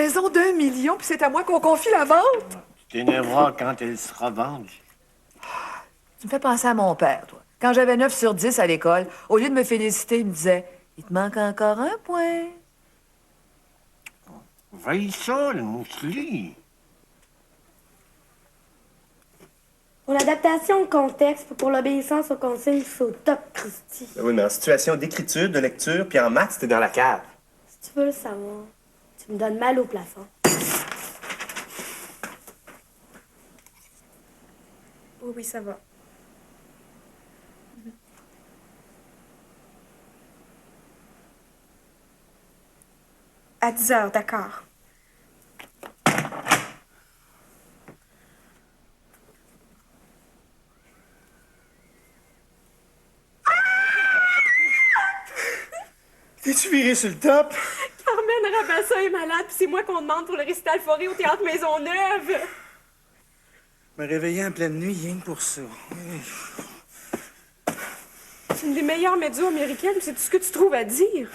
maison d'1 million, puis c'est à moi qu'on confie la vente. Tu t'énerveras quand elle sera vendue. Tu me fais penser à mon père, toi. Quand j'avais 9 sur 10 à l'école, au lieu de me féliciter, il me disait « Il te manque encore un point. » Veille ça, le mousseline. Pour l'adaptation au contexte, puis pour l'obéissance aux consignes, c'est au top, Christy. Oui, mais en situation d'écriture, de lecture, puis en maths, t'es dans la cave. Si tu veux le savoir, tu me donnes mal au plafond. Oui, oui, ça va. À 10 heures, d'accord. T'es-tu viré sur le top? Carmen Rabassa est malade, puis c'est moi qu'on demande pour le récital forêt au Théâtre Maisonneuve. Me réveiller en pleine nuit, rien que pour ça. C'est une des meilleures médias américaines, c'est tout ce que tu trouves à dire.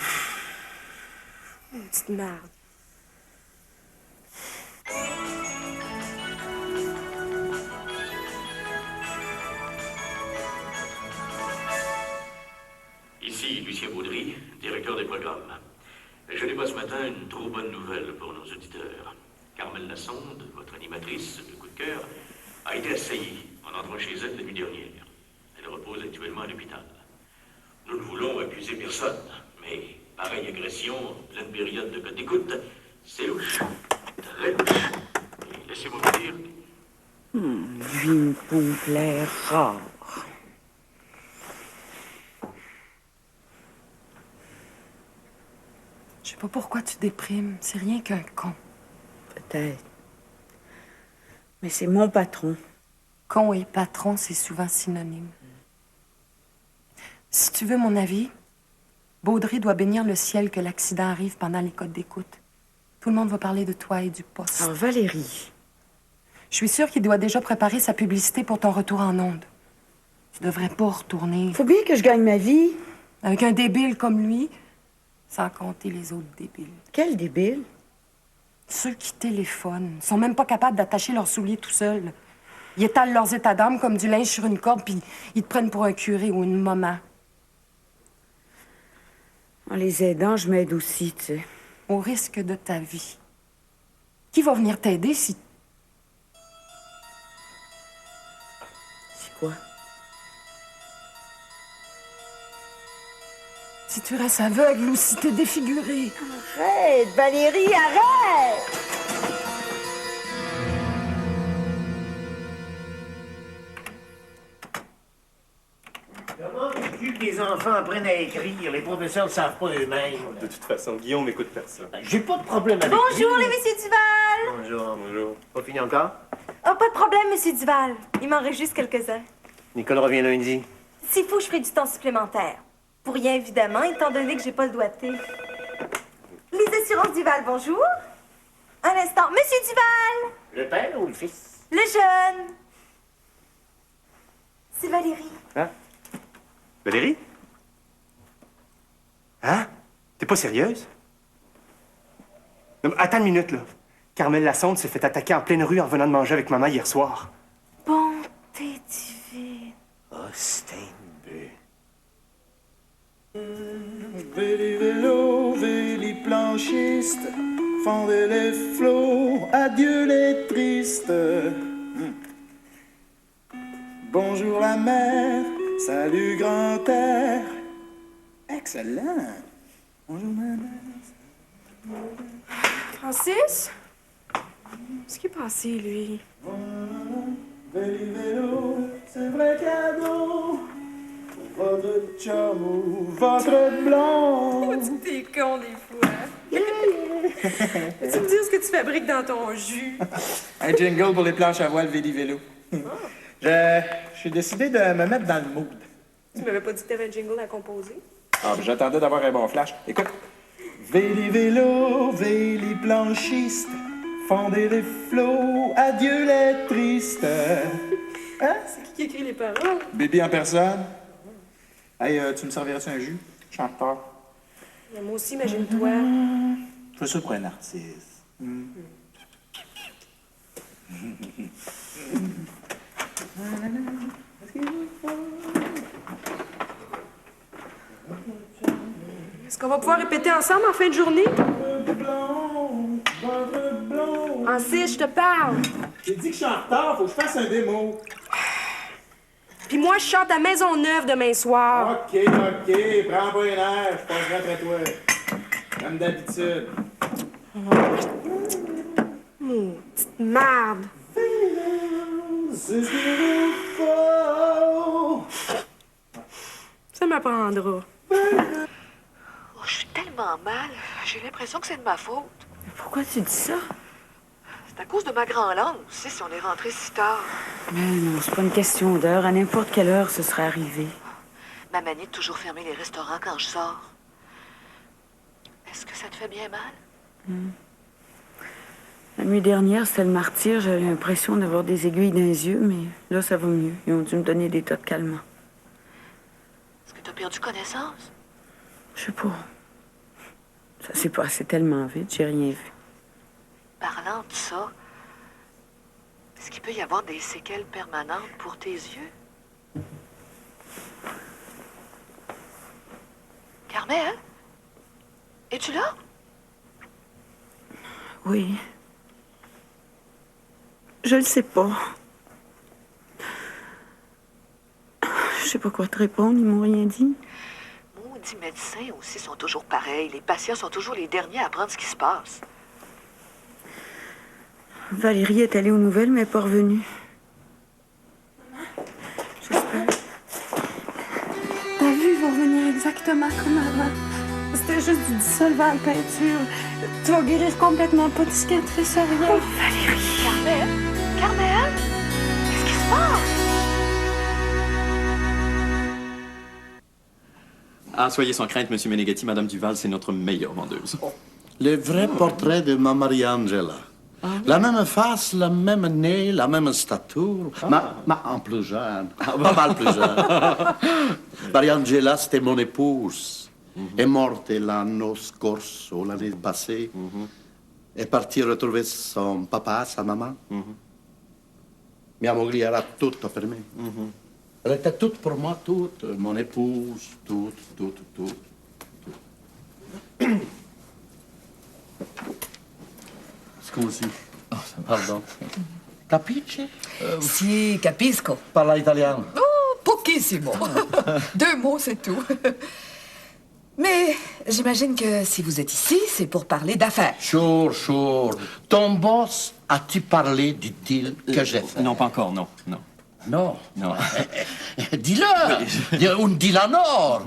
Une petite merde. Ici Lucien Baudry, directeur des programmes. Je n'ai pas ce matin une trop bonne nouvelle pour nos auditeurs. Carmel Lassonde, votre animatrice de coup de cœur, a été assaillie en entrant chez elle la nuit dernière. Elle repose actuellement à l'hôpital. Nous ne voulons accuser personne, mais pareille agression en pleine période de code d'écoute, c'est louche. Très louche. Et laissez-moi vous dire... Lui me plaît rare. Je sais pas pourquoi tu déprimes. C'est rien qu'un con. Peut-être. Mais c'est mon patron. Con et patron, c'est souvent synonyme. Si tu veux mon avis, Baudry doit bénir le ciel que l'accident arrive pendant les codes d'écoute. Tout le monde va parler de toi et du poste. Alors, Valérie. Je suis sûre qu'il doit déjà préparer sa publicité pour ton retour en ondes. Tu devrais pas retourner. Faut bien que je gagne ma vie. Avec un débile comme lui, sans compter les autres débiles. Quel débile? Ceux qui téléphonent sont même pas capables d'attacher leurs souliers tout seuls. Ils étalent leurs états d'âme comme du linge sur une corde, puis ils te prennent pour un curé ou une maman. En les aidant, je m'aide aussi, tu sais. Au risque de ta vie. Qui va venir t'aider si... C'est quoi? Si tu restes aveugle ou si t'es défiguré. Arrête, Valérie, arrête! Comment veux-tu que les enfants apprennent à écrire? Les professeurs ne savent pas eux-mêmes. De toute façon, Guillaume écoute personne. J'ai pas de problème avec Bonjour, lui. les messieurs Duval! Bonjour. Bonjour. Pas fini encore? Oh, pas de problème, monsieur Duval. Il m'en reste juste quelques-uns. Nicole revient lundi. S'il faut, je ferai du temps supplémentaire. Pour rien, évidemment, étant donné que j'ai pas le doigté. Les assurances Duval, bonjour. Un instant. Monsieur Duval! Le père ou le fils? Le jeune. C'est Valérie. Hein? Valérie? Hein? T'es pas sérieuse? Non, mais attends une minute, là. Carmel Lassonde s'est fait attaquer en pleine rue en venant de manger avec maman hier soir. Bonté divine. Oh, c'est un peu. Véli vélo, véli planchiste, fendez les flots, adieu les tristes. Bonjour la mer, salut grand air. Excellent. Bonjour ma mère. Francis? Qu'est-ce qui est passé, lui? Véli vélo, c'est vrai cadeau. Votre chum ou votre blonde. T'es con des fois. Peux-tu me dire ce que tu fabriques dans ton jus? Un jingle pour les planches à voile Véli vélo. J'ai décidé de me mettre dans le mood. Tu m'avais pas dit que t'avais un jingle à composer? Ah, ben, j'attendais d'avoir un bon flash. Écoute. Véli vélo, véli planchiste, fendez les flots, adieu les tristes. Hein? C'est qui écrit les paroles? Bébé en personne. Hey, tu me servirais-tu un jus? Chanteur. Mais moi aussi, imagine-toi. Je fais ça pour un artiste. Est-ce qu'on va pouvoir répéter ensemble en fin de journée? Ancy, je te parle. J'ai dit que je suis en retard, faut que je fasse un démo. Puis moi, je chante à Maisonneuve demain soir. OK, prends pas un air, je passerai après toi. Comme d'habitude. Petite merde. C'est ce qu'il faut. Ça m'apprendra. Oh, je suis tellement mal. J'ai l'impression que c'est de ma faute. Pourquoi tu dis ça? C'est à cause de ma grand-langue aussi, si on est rentré si tard. Mais non, c'est pas une question d'heure. À n'importe quelle heure, ce serait arrivé. Ma manie de toujours fermer les restaurants quand je sors. Est-ce que ça te fait bien mal? La nuit dernière, c'était le martyr. J'avais l'impression d'avoir des aiguilles dans les yeux, mais là, ça va mieux. Ils ont dû me donner des tas de calmants. Est-ce que tu as perdu connaissance? Je sais pas. Ça s'est passé tellement vite, j'ai rien vu. Parlant de ça, est-ce qu'il peut y avoir des séquelles permanentes pour tes yeux? Carmel? Es-tu là? Oui. Je le sais pas. Je sais pas quoi te répondre, ils m'ont rien dit. Maudits médecins aussi sont toujours pareils. Les patients sont toujours les derniers à apprendre ce qui se passe. Valérie est allée aux nouvelles, mais elle n'est pas revenue. J'espère. Ta vue va revenir exactement comme avant. C'était juste du dissolvant de peinture. Tu vas guérir complètement, pas de cicatrice, rien. Oh, Valérie! Carmel? Carmel? Qu'est-ce qui se passe? Ah, soyez sans crainte, Monsieur Meneghetti, Madame Duval, c'est notre meilleure vendeuse. Le vrai portrait de ma Maria-Angela. La même face, le même nez, la même stature, mais en plus jeune, pas mal plus jeune. Maria-Angela, c'était mon épouse. Est morte l'anno scorso, l'année passée. Est partie retrouver son papa, sa maman. Mia moglie era tutto per me. Elle était toute pour moi, toute. Mon épouse, toute. Scusi. Pardon. Capisci? Si, capisco. Parla italiano. Oh, pochissimo. 2 mots, c'est tout. Mais j'imagine que si vous êtes ici, c'est pour parler d'affaires. Sure. Ton boss, as-tu parlé du deal que j'ai fait? Non, pas encore, non. Non. Non. Dis-le! Un deal en or!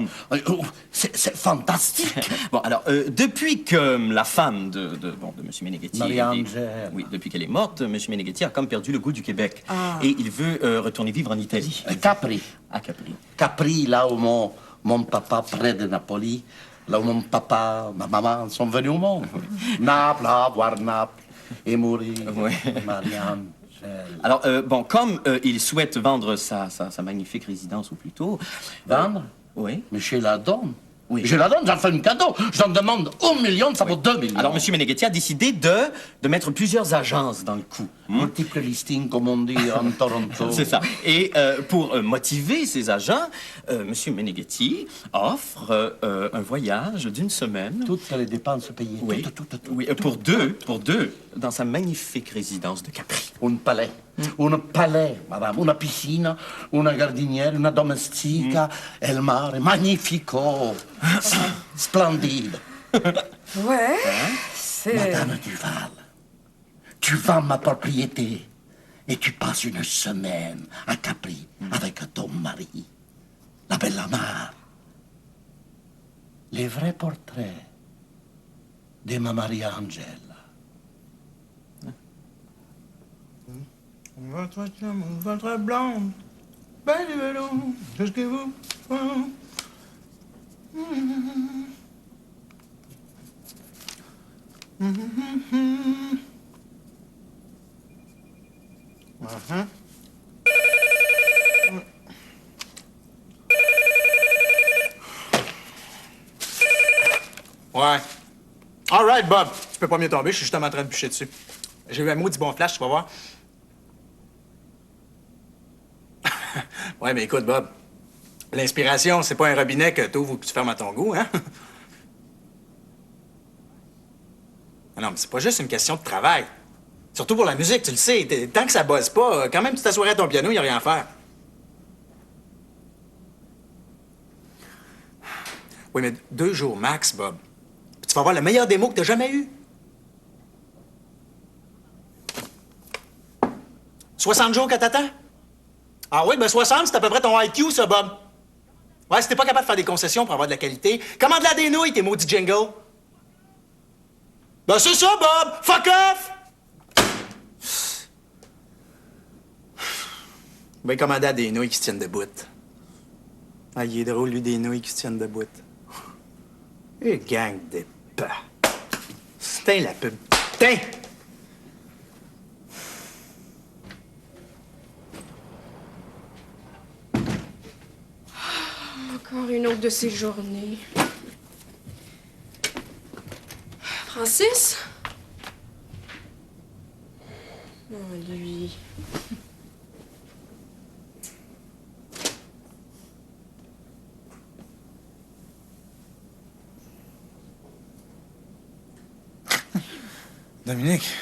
C'est fantastique! Bon, alors, depuis que la femme de M. Meneghetti... Maria-Angela. Oui, depuis qu'elle est morte, M. Meneghetti a comme perdu le goût du Québec. Et il veut retourner vivre en Italie. Capri. À Capri. Capri, là où mon papa, près de Napoli, là où mon papa, ma maman sont venus au monde. Naples, voir Naples et mourir. Oui. Maria-Angela. Alors, comme il souhaite vendre sa magnifique résidence, ou plutôt... Vendre? Oui. Mais je la donne. Oui. Je la donne, j'en fais un cadeau. J'en demande 1 million, ça vaut 2 millions. Alors, M. Meneghetti a décidé de mettre plusieurs agences dans le coup. Multiple listings, comme on dit en Toronto. C'est ça. Et pour motiver ces agents, M. Meneghetti offre un voyage d'une semaine. Toutes les dépenses payées. Oui, oui, pour deux, dans sa magnifique résidence de Capri. Un palais. Un palais, madame. Una piscina, una giardiniera, una domestica, e il mare. Magnifico. Splendide. Ouais, c'est... Madame Duval, tu vends ma propriété et tu passes une semaine à Capri avec ton mari, la belle mare. Les vrais portraits de ma Maria-Angela. Votre blonde, ben du vélo, c'est ce que vous... Ouais. All right, Bob. Tu peux pas mieux tomber, je suis justement en train de bûcher dessus. J'ai eu un maudit bon flash, tu vas voir. Ouais, mais écoute, Bob. L'inspiration, c'est pas un robinet que t'ouvres ou que tu fermes à ton goût, hein? Non, mais c'est pas juste une question de travail. Surtout pour la musique, tu le sais. Tant que ça bosse pas, quand même tu t'assoirais à ton piano, y a rien à faire. Oui, mais 2 jours max, Bob. Puis tu vas avoir le meilleur démo que t'as jamais eu. 60 jours que t'attends? Ah oui, ben 60, c'est à peu près ton IQ, ça, Bob. Ouais, si t'es pas capable de faire des concessions pour avoir de la qualité, commande-la des nouilles, tes maudits jingles. Ben c'est ça, Bob! Fuck off! Ben commander des nouilles qui se tiennent debout. Ah, il est drôle, lui, des nouilles qui se tiennent debout. Et gang de pas. C'était la pub. Tiens! Encore une autre de ces journées. Francis? Oh, lui. Dominique.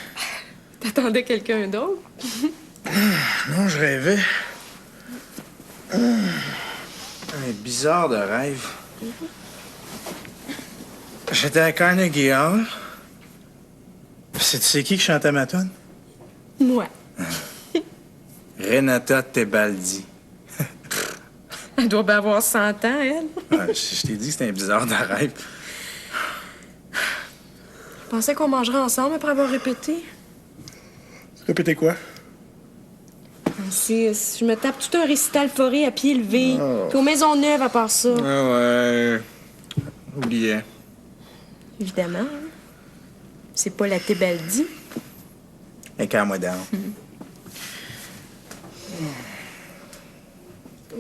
T'attendais quelqu'un d'autre? Non, je rêvais. Un bizarre de rêve. J'étais à Carnegie Hall. C'est qui chantait ma tune? Moi. Renata Tebaldi. Elle doit bien avoir 100 ans, elle. Ouais, je t'ai dit que c'était un bizarre de rêve. Je pensais qu'on mangerait ensemble après avoir répété. Répétez quoi? Francis, je me tape tout un récital foré à pied levé. Oh. Puis aux Maisonneuve à part ça. Ah ouais. Oubliez. Évidemment. Hein. C'est pas la Tebaldi. Écarte-moi down.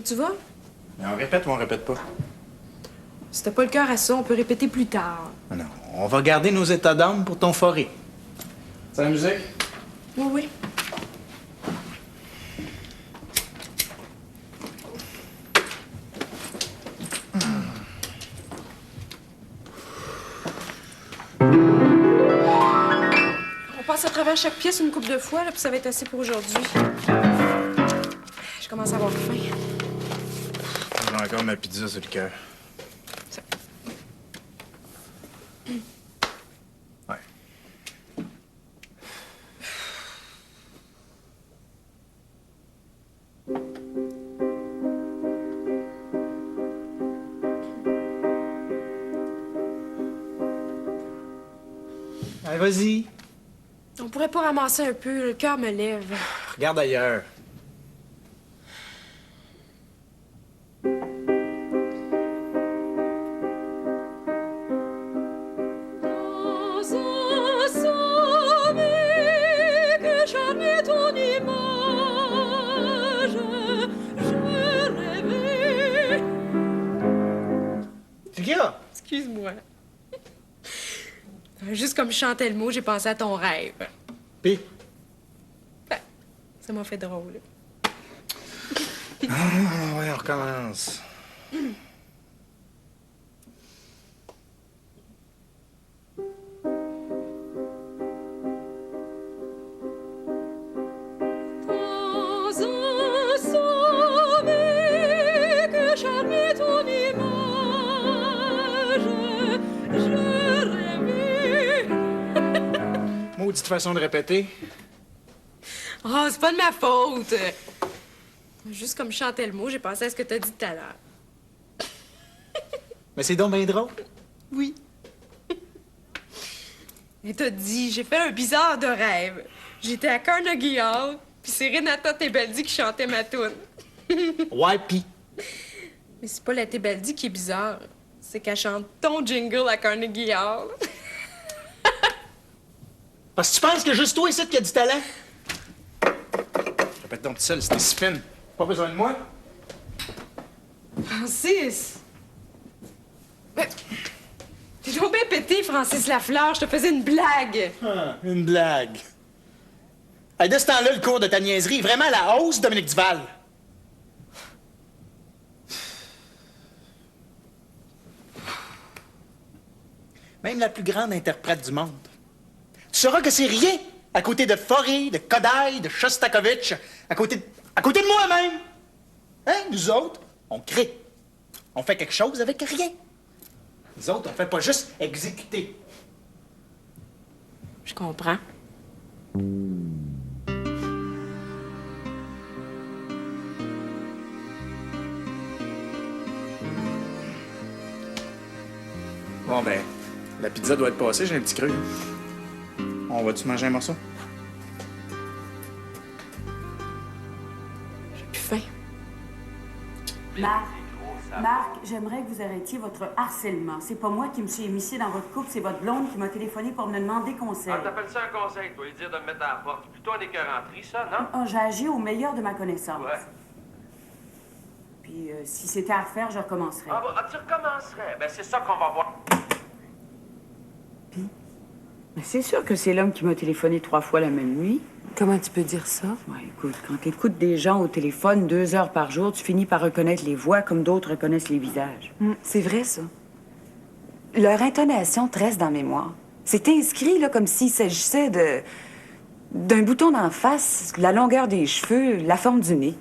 Tu vas? Mais on répète ou on répète pas? Si t'as pas le cœur à ça, on peut répéter plus tard. Non, on va garder nos états d'âme pour ton forêt. C'est la musique? Oui, oui. On passe à travers chaque pièce une couple de fois, là, puis ça va être assez pour aujourd'hui. Je commence à avoir faim. J'ai encore ma pizza sur le cœur. Ouais. Allez, vas-y. On pourrait pas ramasser un peu, le cœur me lève. Regarde ailleurs. Excuse-moi. Juste comme je chantais le mot, j'ai pensé à ton rêve. Pis? Ben, ça m'a fait drôle. Ouais, on recommence. Maudite façon de répéter. Oh, c'est pas de ma faute. Juste comme je chantais le mot, j'ai pensé à ce que t'as dit tout à l'heure. Mais c'est donc bien drôle. Oui. Et t'as dit, j'ai fait un bizarre de rêve. J'étais à Carnegie Hall, puis c'est Renata Tebaldi qui chantait ma toune. Ouais, pis. Mais c'est pas la Tebaldi qui est bizarre. C'est qu'elle chante ton jingle à Carnegie Hall. Parce que tu penses que juste toi ici qui a du talent? Répète donc tout seul, c'était si fine. Pas besoin de moi? Francis! Mais... T'es donc bien pété arrêter, Francis Lafleur. Je te faisais une blague. Ah, une blague. Hey, de ce temps-là, le cours de ta niaiserie est vraiment à la hausse, Dominique Duval. Même la plus grande interprète du monde. Tu sauras que c'est rien à côté de Fauré, de Kodaï, de Shostakovich, à côté de moi-même. Hein? Nous autres, on crée. On fait quelque chose avec rien. Nous autres, on fait pas juste exécuter. Je comprends. Bon, ben, la pizza doit être passée, j'ai un petit creux. On va-tu manger un morceau? J'ai plus faim. Marc, j'aimerais que vous arrêtiez votre harcèlement. C'est pas moi qui me suis émissée dans votre couple, c'est votre blonde qui m'a téléphoné pour me demander conseil. Ah, t'appelles ça un conseil, toi, lui dire de me mettre à la porte. Plutôt un écœuranterie, ça, non? Ah, j'ai agi au meilleur de ma connaissance. Ouais. Puis, si c'était à refaire, je recommencerais. Ah, bah, tu recommencerais. Ben, c'est ça qu'on va voir. Mais c'est sûr que c'est l'homme qui m'a téléphoné 3 fois la même nuit. Comment tu peux dire ça? Ouais, écoute, quand tu écoutes des gens au téléphone 2 heures par jour, tu finis par reconnaître les voix comme d'autres reconnaissent les visages. C'est vrai, ça. Leur intonation te reste dans la mémoire. C'est inscrit là, comme s'il s'agissait d'un bouton d'en face, la longueur des cheveux, la forme du nez.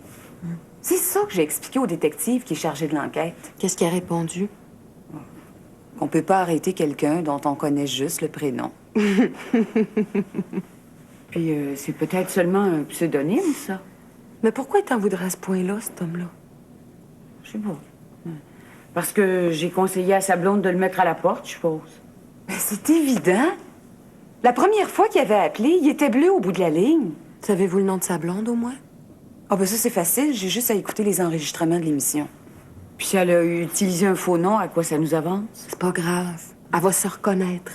C'est ça que j'ai expliqué au détective qui est chargé de l'enquête. Qu'est-ce qu'il a répondu? Qu'on peut pas arrêter quelqu'un dont on connaît juste le prénom. Puis c'est peut-être seulement un pseudonyme, ça. Mais pourquoi il t'en voudrait à ce point-là, cet homme-là? Je sais pas. Parce que j'ai conseillé à sa blonde de le mettre à la porte, je suppose. Mais c'est évident. La première fois qu'il avait appelé, il était bleu au bout de la ligne. Savez-vous le nom de sa blonde, au moins? Ah, ben ça, c'est facile. J'ai juste à écouter les enregistrements de l'émission. Puis si elle a utilisé un faux nom, à quoi ça nous avance? C'est pas grave. Elle va se reconnaître.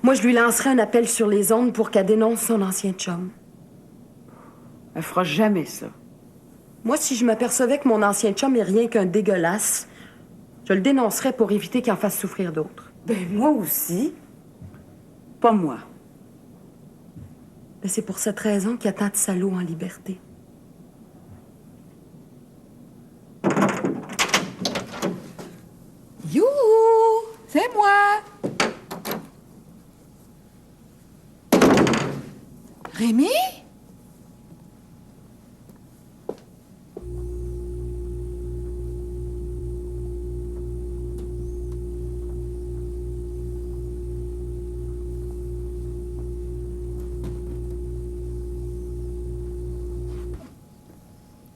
Moi, je lui lancerai un appel sur les ondes pour qu'elle dénonce son ancien chum. Elle fera jamais ça. Moi, si je m'apercevais que mon ancien chum est rien qu'un dégueulasse, je le dénoncerais pour éviter qu'il en fasse souffrir d'autres. Ben, moi aussi. Pas moi. Mais c'est pour cette raison qu'il y a tant de salauds en liberté. You! C'est moi! Rémi?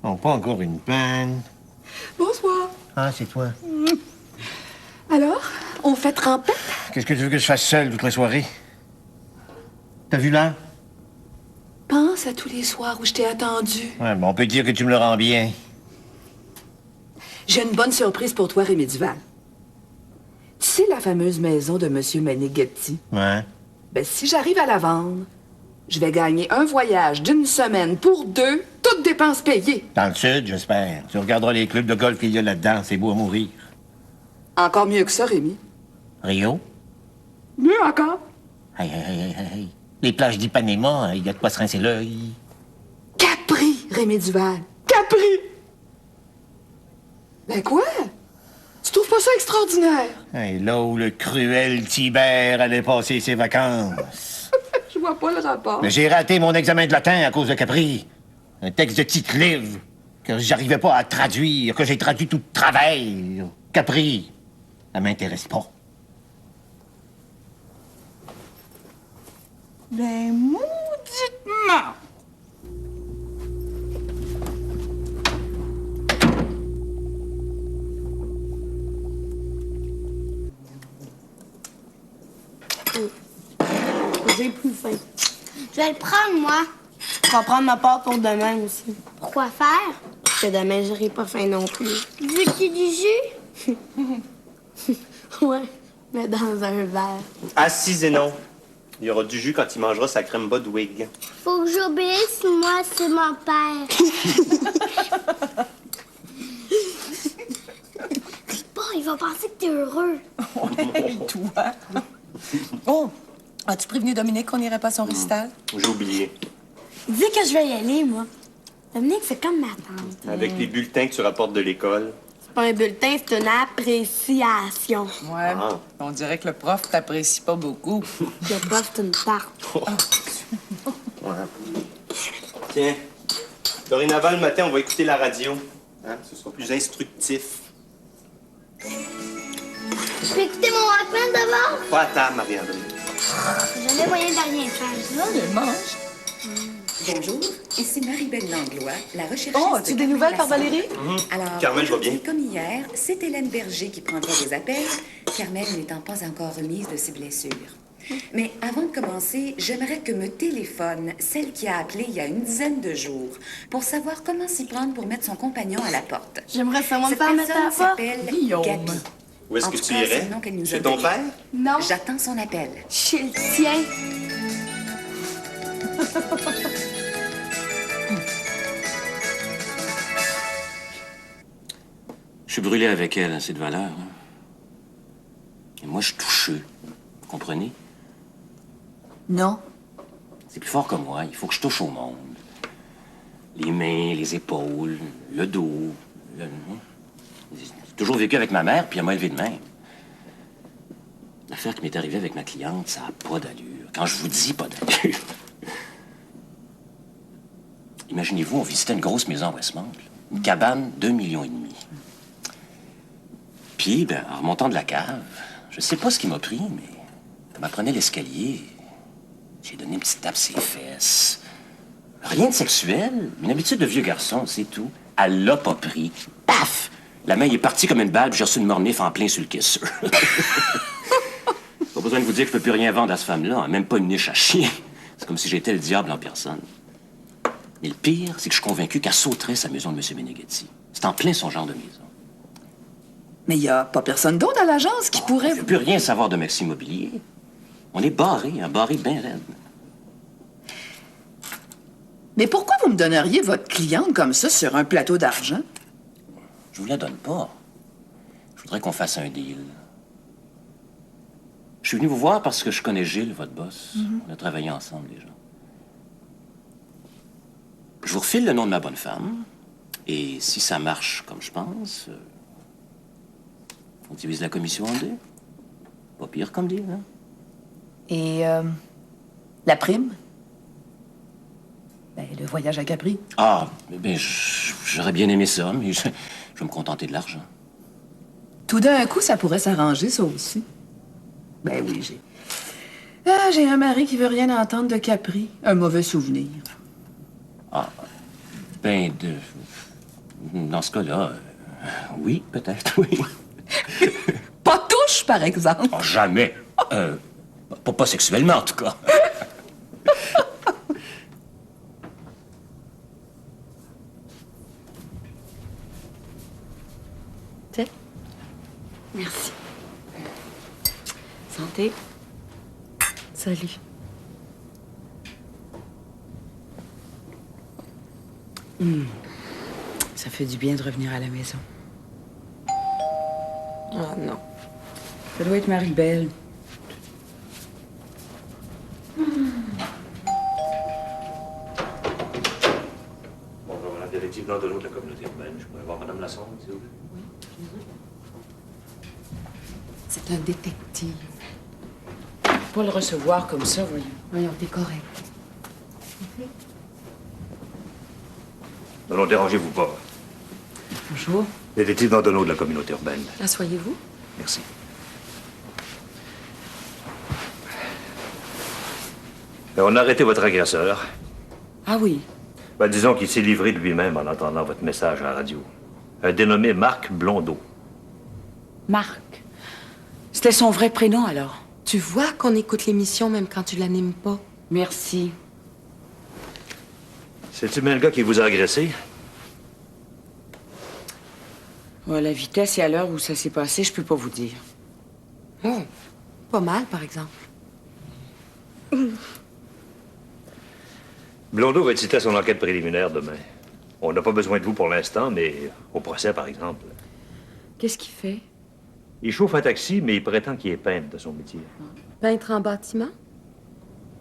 Oh, pas encore une panne. Bonsoir. Ah, c'est toi. Alors, on fait trempette? Qu'est-ce que tu veux que je fasse seul toute la soirée? T'as vu là? Pense à tous les soirs où je t'ai attendu. Ouais, bon, on peut dire que tu me le rends bien. J'ai une bonne surprise pour toi, Rémi Duval. Tu sais la fameuse maison de M. Meneghetti? Ouais. Ben, si j'arrive à la vendre, je vais gagner un voyage d'une semaine pour 2, toutes dépenses payées. Dans le sud, j'espère. Tu regarderas les clubs de golf qu'il y a là-dedans. C'est beau à mourir. Encore mieux que ça, Rémi. Rio? Mieux encore. Hey, hey, hey, hey, hey. Les plages d'Ipanema, il y a de quoi se rincer l'œil. Capri, Rémi Duval. Capri! Ben quoi? Tu trouves pas ça extraordinaire? Hey, là où le cruel Tibère allait passer ses vacances. Je vois pas le rapport. Mais j'ai raté mon examen de latin à cause de Capri. Un texte de Tite-Live que j'arrivais pas à traduire, que j'ai traduit tout de travers. Capri, ça m'intéresse pas. Ben, mauditement! J'ai plus faim. Je vais le prendre, moi. Je vais prendre ma part pour demain aussi. Pourquoi faire? Parce que demain, j'aurai pas faim non plus. Veux-tu du jus? Ouais, mais dans un verre. Assis et non. Il y aura du jus quand il mangera sa crème Budwig. Faut que j'obéisse, moi, c'est mon père. Dis pas, il va penser que t'es heureux. Et toi? Oh, as-tu prévenu Dominique qu'on n'irait pas à son récital? J'ai oublié. Dis que je vais y aller, moi. Dominique, c'est comme ma tante. Avec les bulletins que tu rapportes de l'école. C'est pas un bulletin, c'est une appréciation. Ouais, on dirait que le prof t'apprécie pas beaucoup. Le prof, c'est une tarte. Tiens, dorénavant, le matin, on va écouter la radio. Hein? Ce sera plus instructif. Je peux écouter mon Walkman d'abord? Pas à table, Marie-André. J'ai jamais moyen de rien faire. Je mange. Bonjour, ici Marie-Belle Langlois, la recherchiste... Oh, as-tu des nouvelles par Valérie? Alors, Carmel va bien. comme hier, c'est Hélène Berger qui prendra des appels, Carmel n'étant pas encore remise de ses blessures. Mais avant de commencer, j'aimerais que me téléphone celle qui a appelé il y a une dizaine de jours pour savoir comment s'y prendre pour mettre son compagnon à la porte. J'aimerais savoir me Cette faire mettre à la personne porte. s'appelle Guillaume. Gabi. Où est-ce En que tout tu cas, irais? c'est le nom qu'elle nous a Chez ton donné. père? Non. J'attends son appel. Chez le tien. Je suis brûlé avec elle, hein, c'est de valeur. Hein. Et moi, je suis toucheux. Vous comprenez? Non. C'est plus fort que moi. Il faut que je touche au monde. Les mains, les épaules, le dos. J'ai toujours vécu avec ma mère, puis elle m'a élevé de même. L'affaire qui m'est arrivée avec ma cliente, ça n'a pas d'allure. Quand je vous dis pas d'allure. Imaginez-vous, on visitait une grosse maison à Westmount. Une cabane, 2,5 millions. Puis, ben, en remontant de la cave, je sais pas ce qui m'a pris, mais elle m'apprenait l'escalier. J'ai donné une petite tape sur les fesses. Rien de sexuel, une habitude de vieux garçon, c'est tout. Elle l'a pas pris. Paf! La main est partie comme une balle, puis j'ai reçu une mornif en plein sur le caisseur. Pas besoin de vous dire que je peux plus rien vendre à cette femme-là, hein, même pas une niche à chien. C'est comme si j'étais le diable en personne. Mais le pire, c'est que je suis convaincu qu'elle sauterait sa maison de M. Meneghetti. C'est en plein son genre de maison. Mais il n'y a pas personne d'autre à l'agence qui pourrait... Je ne veux plus rien savoir de Maxi Immobilier. On est barré, un barré bien raide. Mais pourquoi vous me donneriez votre cliente comme ça sur un plateau d'argent? Je vous la donne pas. Je voudrais qu'on fasse un deal. Je suis venu vous voir parce que je connais Gilles, votre boss. On a travaillé ensemble déjà. Je vous refile le nom de ma bonne femme. Et si ça marche comme je pense, on divise la commission en deux. Pas pire comme deal, hein? Et la prime? Ben, le voyage à Capri. Ah, ben, j'aurais bien aimé ça, mais je vais me contenter de l'argent. Tout d'un coup, ça pourrait s'arranger, ça aussi. Ben oui, j'ai... Ah, j'ai un mari qui veut rien entendre de Capri. Un mauvais souvenir. Ah, ben, dans ce cas-là, oui, peut-être, oui. Pas touche, par exemple. Oh, jamais. Pas sexuellement, en tout cas. Tiens. Merci. Santé. Salut. Ça fait du bien de revenir à la maison. Oh non. Ça doit être Marie-Belle. Bonjour, Madame Détective Dandelot de la communauté urbaine. Je pourrais voir Madame Lassonde, s'il vous plaît? C'est un détective. Pas le recevoir comme ça, voyons. Voyons, t'es correct. Non, dérangez-vous pas. Bonjour. Détective Dandelot de la communauté urbaine. Asseyez-vous. Merci. On a arrêté votre agresseur. Ah oui. Ben, disons qu'il s'est livré de lui-même en entendant votre message à la radio. Un dénommé Marc Blondeau. Marc. C'était son vrai prénom, alors. Tu vois qu'on écoute l'émission même quand tu l'animes pas. Merci. C'est-tu bien le gars qui vous a agressé? Ouais, la vitesse et à l'heure où ça s'est passé, je peux pas vous dire. Oh, pas mal, par exemple. Blondeau va être cité à son enquête préliminaire demain. On n'a pas besoin de vous pour l'instant, mais au procès, par exemple. Qu'est-ce qu'il fait? Il chauffe un taxi, mais il prétend qu'il est peintre de son métier. Peintre en bâtiment?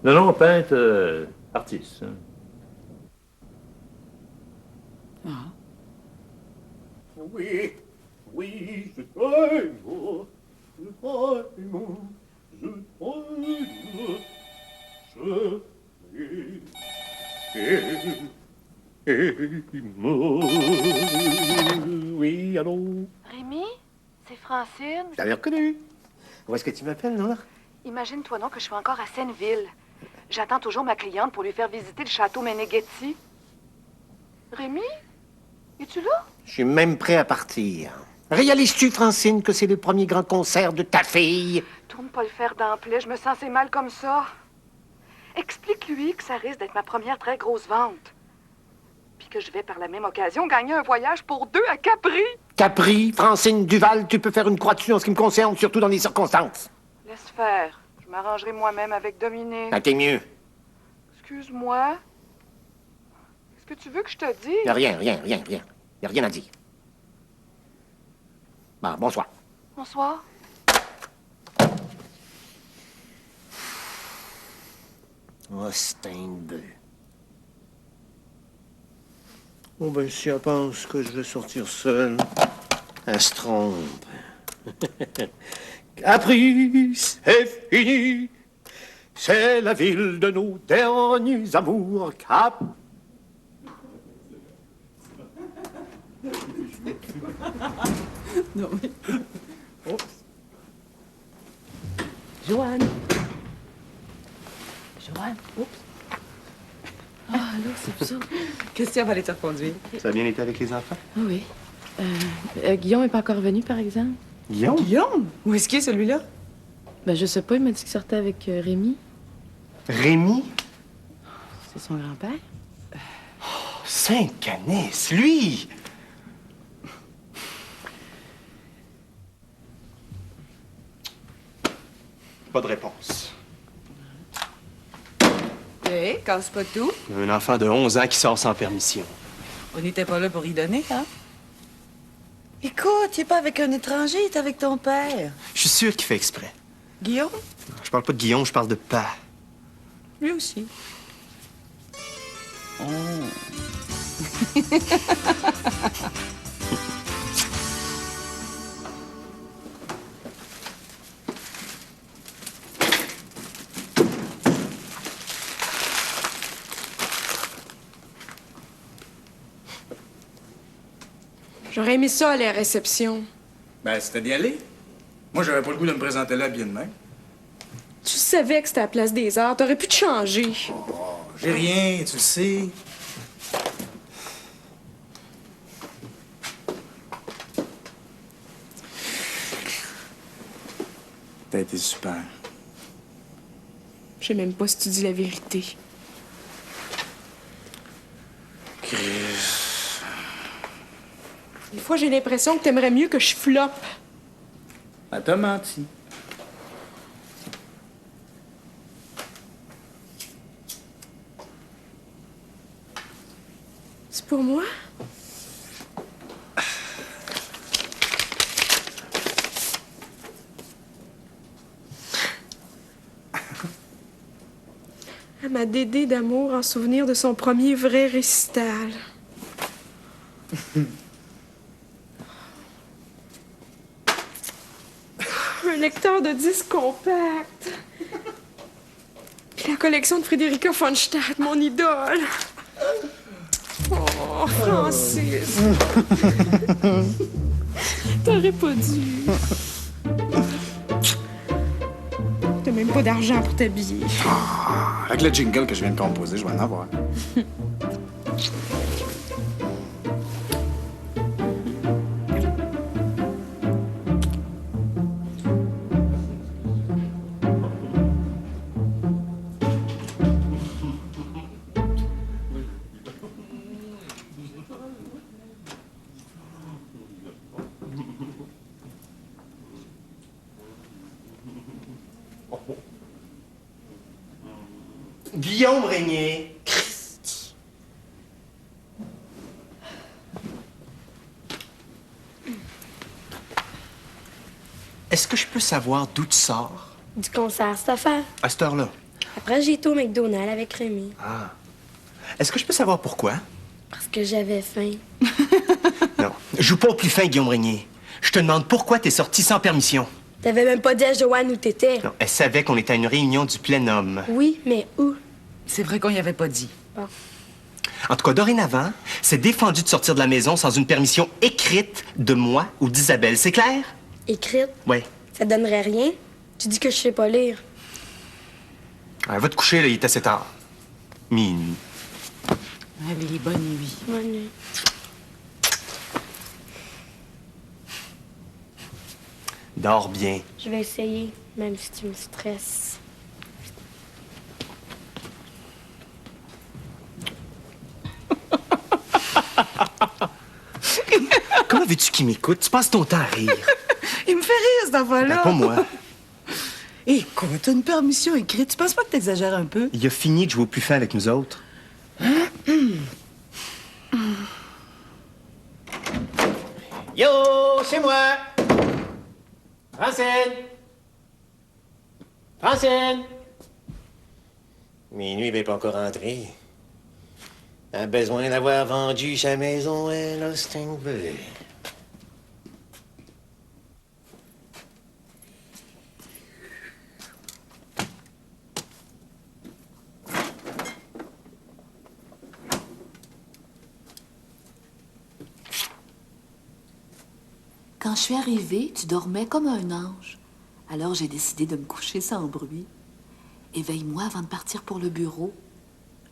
Non, non, peintre, artiste. Hein. Ah. Oui, oui, je t'aime, je t'aime, je t'aime, oui, allô? Rémi, c'est Francine. Je t'avais reconnu. Où est-ce que tu m'appelles, Noir? Imagine-toi donc que je suis encore à Seineville. J'attends toujours ma cliente pour lui faire visiter le château Meneghetti. Rémi, es-tu là? Je suis même prêt à partir. Réalises-tu, Francine, que c'est le premier grand concert de ta fille? Tourne pas le fer d'emblée, je me sens assez mal comme ça. Explique-lui que ça risque d'être ma première très grosse vente. Puis que je vais par la même occasion gagner un voyage pour 2 à Capri. Capri, Francine Duval, tu peux faire une croix dessus en ce qui me concerne, surtout dans les circonstances. Laisse faire. Je m'arrangerai moi-même avec Dominique. Ah, t'es mieux. Excuse-moi. Qu'est-ce que tu veux que je te dise? Y a rien. Y a rien à dire. Bon, bonsoir. Bonsoir. Oh, c'est un bœuf. Oh, ben, si elle pense que je vais sortir seul, elle se trompe. Capri, c'est fini. C'est la ville de nos derniers amours. Cap. Non, mais... Oh. Joanne. Joanne, oups. Ah, là, c'est ça. Christian va aller te reconduire. Ça a bien été avec les enfants? Ah oui. Guillaume n'est pas encore venu, par exemple. Guillaume? Guillaume? Où est-ce qu'il est, celui-là? Ben, je sais pas, il m'a dit qu'il sortait avec Rémi. Rémi? C'est son grand-père. Saint-Canis, lui! Pas de réponse. Hé, casse pas tout. Un enfant de 11 ans qui sort sans permission. On n'était pas là pour y donner, hein? Écoute, il est pas avec un étranger, il est avec ton père. Je suis sûr qu'il fait exprès. Guillaume? Je parle pas de Guillaume, je parle de Pa. Lui aussi. Oh. J'aurais aimé ça aller à la réception. Ben, c'était d'y aller. Moi, j'avais pas le goût de me présenter là bien de même. Tu savais que c'était à la place des arts. T'aurais pu te changer. Oh, j'ai rien, tu le sais. T'as été super. Je sais même pas si tu dis la vérité. Des fois, j'ai l'impression que t'aimerais mieux que je floppe. Elle t'a menti. C'est pour moi? À ma Dédé d'amour en souvenir de son premier vrai récital. Un lecteur de disques compact. Puis la collection de Frédérica von Stadt, mon idole. Oh, Francis. T'aurais pas dû. T'as même pas d'argent pour t'habiller. Avec le jingle que je viens de composer, je vais en avoir. Guillaume Régnier. Christy. peux savoir d'où tu sors? Du concert, cette affaire. À cette heure-là? Après, j'ai été au McDonald's avec Rémi. Ah. Est-ce que je peux savoir pourquoi? Parce que j'avais faim. Non. Joue pas au plus fin, Guillaume Régnier. Je te demande pourquoi t'es sorti sans permission. T'avais même pas dit à Joanne où t'étais. Non, elle savait qu'on était à une réunion du plénum. Oui, mais où? C'est vrai qu'on y avait pas dit. Bon. En tout cas, dorénavant, c'est défendu de sortir de la maison sans une permission écrite de moi ou d'Isabelle. C'est clair? Écrite? Oui. Ça donnerait rien? Tu dis que je sais pas lire. Ouais, va te coucher, là, il est assez tard. Minuit. Allez, bonne nuit. Bonne nuit. Dors bien. Je vais essayer, même si tu me stresses. Comment veux-tu qu'il m'écoute? Tu passes ton temps à rire. Il me fait rire, cette affaire-là. Ben, pas moi. Écoute, t'as une permission écrite. Tu penses pas que t'exagères un peu? Il a fini de jouer au plus fin avec nous autres. Yo, c'est moi! Francine! Francine! Minuit n'est pas encore rentré. A besoin d'avoir vendu sa maison à l'Austinville. Quand je suis arrivée, tu dormais comme un ange. Alors j'ai décidé de me coucher sans bruit. Éveille-moi avant de partir pour le bureau.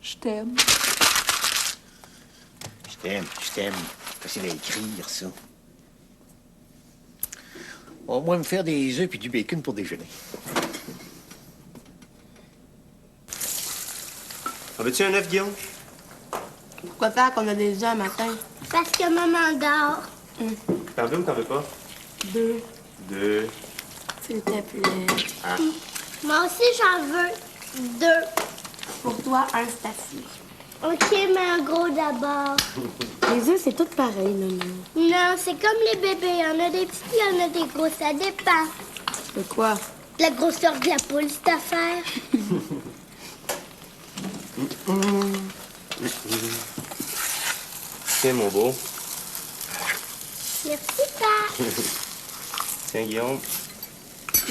Je t'aime. Je t'aime, je t'aime. Facile à écrire, ça. On va me faire des œufs puis du bacon pour déjeuner. En veux-tu un œuf, Guillaume? Pourquoi faire qu'on a des œufs un matin? Parce que maman dort. T'en veux ou t'en veux pas? 2. 2. S'il te plaît. Ah. Moi aussi, j'en veux 2. Pour toi, un staffy. OK, mais un gros d'abord. Les œufs, c'est tout pareil, Nono. Non, c'est comme les bébés. Il y en a des petits, il y en a des gros. Ça dépend. De quoi? La grosseur de la poule, cette affaire. Tiens, mon beau. Merci, papa. Tiens, Guillaume.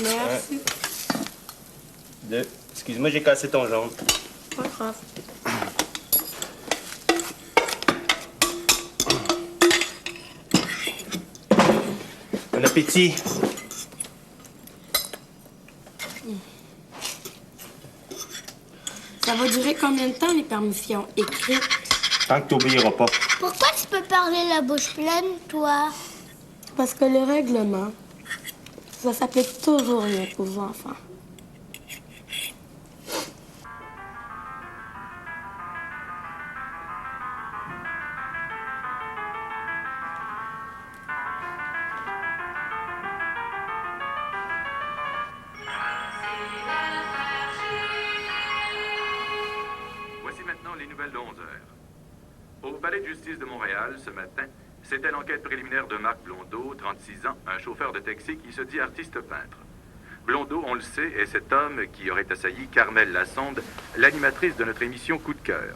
Merci. 2. Excuse-moi, j'ai cassé ton jaune. Pas grave. Bon appétit. Ça va durer combien de temps, les permissions écrites? Tant que t'oublieras pas. Pourquoi tu peux parler la bouche pleine, toi? Parce que le règlement, ça s'applique toujours rien aux enfants. Voici maintenant les nouvelles de 11 heures. Au palais de justice de Montréal, ce matin, c'était l'enquête préliminaire de Marc Blondeau, 36 ans, un chauffeur de taxi qui se dit artiste peintre. Blondeau, on le sait, est cet homme qui aurait assailli Carmel Lassonde, l'animatrice de notre émission Coup de cœur.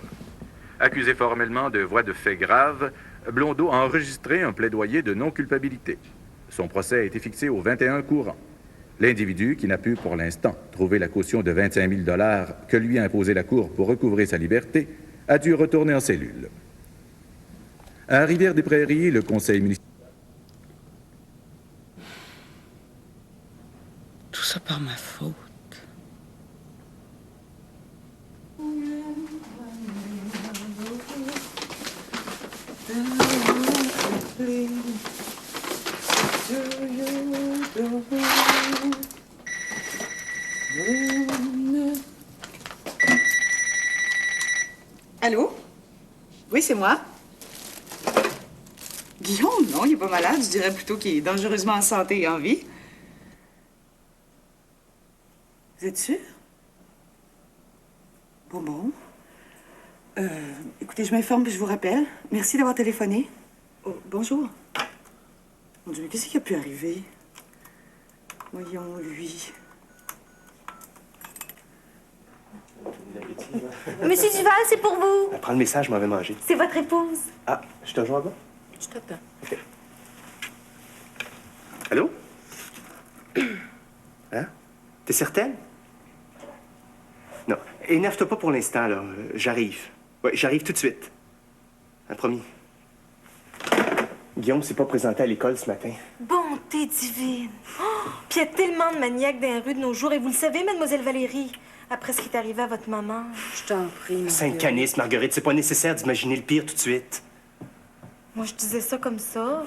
Accusé formellement de voies de faits graves, Blondeau a enregistré un plaidoyer de non-culpabilité. Son procès a été fixé au 21 courant. L'individu, qui n'a pu pour l'instant trouver la caution de 25 000 $ que lui a imposé la Cour pour recouvrer sa liberté, a dû retourner en cellule. À Rivière-des-Prairies, le conseil municipal... Tout ça par ma faute. Allô? Oui, c'est moi. Guillaume, non, il est pas malade. Je dirais plutôt qu'il est dangereusement en santé et en vie. Vous êtes sûr? Bon. Écoutez, je m'informe puis je vous rappelle. Merci d'avoir téléphoné. Oh, bonjour. Mon Dieu, mais qu'est-ce qui a pu arriver? Voyons, lui. Monsieur Duval, c'est pour vous. Prends le message, je m'en vais manger. C'est votre épouse. Ah, je te rejoins là-bas? Je t'attends. OK. Allô? Hein? T'es certaine? Non. Énerve-toi pas pour l'instant, là. J'arrive. Oui, j'arrive tout de suite. Un promis. Guillaume s'est pas présenté à l'école ce matin. Bonté divine. Oh, puis il y a tellement de maniaques dans les rues de nos jours. Et vous le savez, mademoiselle Valérie, après ce qui est arrivé à votre maman. Je t'en prie, Sainte-Canice, Marguerite, c'est pas nécessaire d'imaginer le pire tout de suite. Moi, je disais ça comme ça.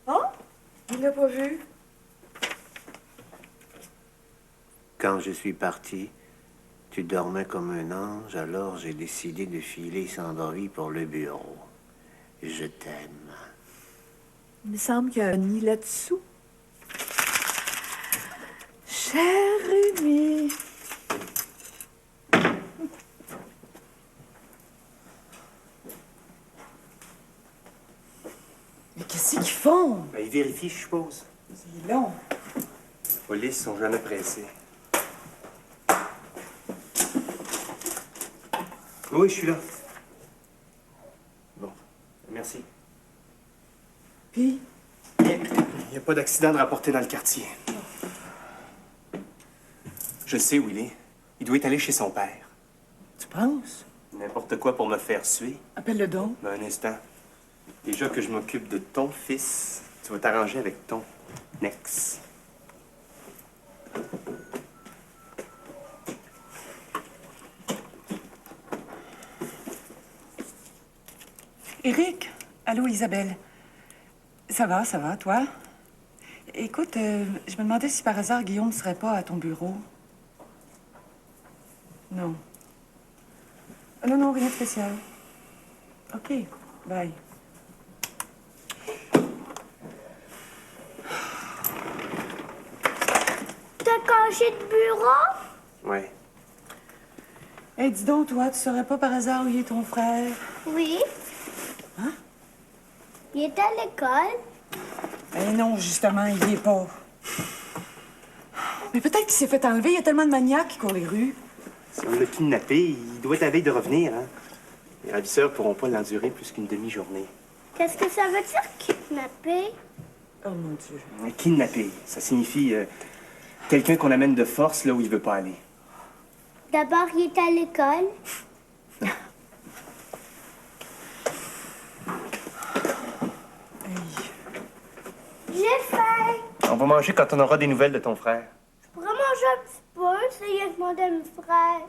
Oh? Il l'a pas vu. Quand je suis parti, tu dormais comme un ange, alors j'ai décidé de filer sans bruit pour le bureau. Je t'aime. Il me semble qu'il y a un nid là-dessous. Cher Rémi. Mais qu'est-ce qu'ils font? Ben, ils vérifient, je suppose. C'est long. Les polices sont jamais pressés. Oui, je suis là. Bon, merci. Puis? Il n'y a pas d'accident de rapporter dans le quartier. Je sais où il est. Il doit être allé chez son père. Tu penses? N'importe quoi pour me faire suer. Appelle-le donc. Ben, un instant. Déjà que je m'occupe de ton fils, tu vas t'arranger avec ton ex. Éric? Allô, Isabelle? Ça va, toi? Écoute, je me demandais si par hasard Guillaume ne serait pas à ton bureau. Non. Non, rien de spécial. OK, bye. T'as caché de bureau? Ouais. Hey, dis donc, toi, tu saurais pas par hasard où il est ton frère? Oui. Hein? Il est à l'école. Eh non, justement, il y est pas. Mais peut-être qu'il s'est fait enlever. Il y a tellement de maniaques qui courent les rues. Si on l'a kidnappé, il doit être à la veille de revenir, hein? Les ravisseurs pourront pas l'endurer plus qu'une demi-journée. Qu'est-ce que ça veut dire, kidnapper? Oh mon Dieu. Kidnappé, ça signifie quelqu'un qu'on amène de force là où il veut pas aller. D'abord, il est à l'école. J'ai faim. On va manger quand on aura des nouvelles de ton frère. Je pourrais manger un petit peu, c'est rien que mon demi-frère.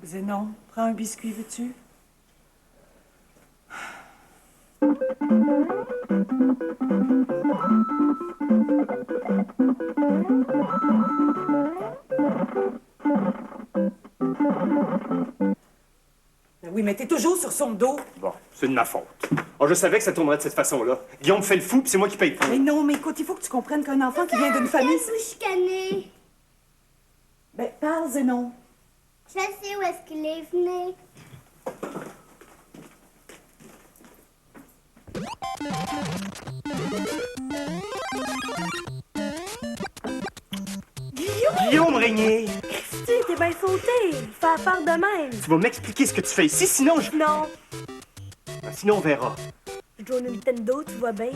Zénon, prends un biscuit, veux-tu? Oui, mais t'es toujours sur son dos. Bon, c'est de ma faute. Oh, je savais que ça tournerait de cette façon-là. Guillaume fait le fou, puis c'est moi qui paye pour. Mais non, mais écoute, il faut que tu comprennes qu'un enfant qui vient d'une famille... Vous chicanez. Ben, parle, Zénon. Je sais où est-ce qu'il est venu. Guillaume Régnier! Christy, t'es bien sauté. Fais affaire de même. Tu vas m'expliquer ce que tu fais ici, sinon je... Non. Sinon on verra. Je joue au Nintendo, tu vois bien.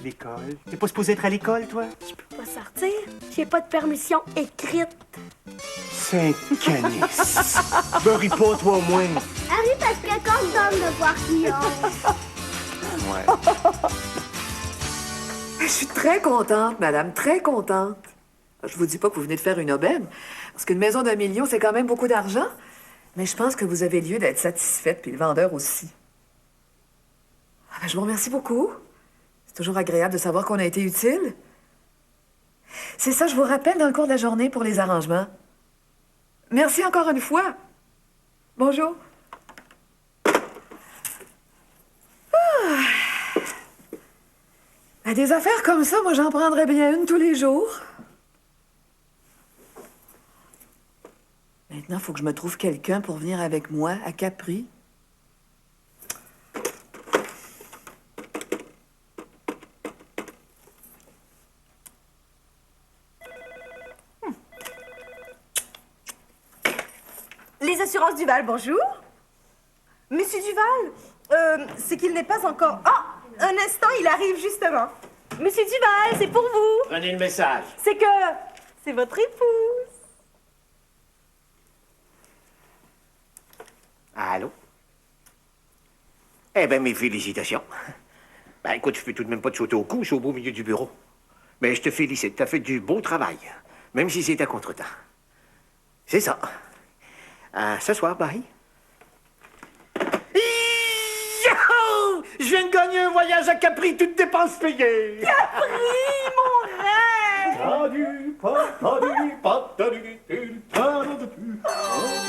L'école? T'es pas supposé être à l'école, toi? Je peux pas sortir. J'ai pas de permission écrite. Sainte-Canice! Bury pas, toi, au moins! Harry, parce que quand on donne de voir Guillaume. Ouais. Je suis très contente, madame, très contente. Je vous dis pas que vous venez de faire une aubaine, parce qu'une maison d'1 million, c'est quand même beaucoup d'argent. Mais je pense que vous avez lieu d'être satisfaite, puis le vendeur aussi. Ah ben, je vous remercie beaucoup. C'est toujours agréable de savoir qu'on a été utile. C'est ça, je vous rappelle dans le cours de la journée pour les arrangements. Merci encore une fois. Bonjour. À des affaires comme ça, moi, j'en prendrais bien une tous les jours. Maintenant, il faut que je me trouve quelqu'un pour venir avec moi à Capri. Les assurances Duval, bonjour. Monsieur Duval, c'est qu'il n'est pas encore... Ah, un instant, il arrive justement. Monsieur Duval, c'est pour vous. Prenez le message. C'est que... c'est votre épouse. Allô? Eh bien, mes félicitations. Ben, écoute, je peux tout de même pas te sauter au cou, je suis au beau milieu du bureau. Mais je te félicite, t'as fait du beau travail, même si c'est à contre-temps. C'est ça. Ce soir, bye. Yahoo! Je viens de gagner un voyage à Capri, toutes dépenses payées. Capri, mon rêve! Pas du, pas du, pas du, pas du, pas du, pas du,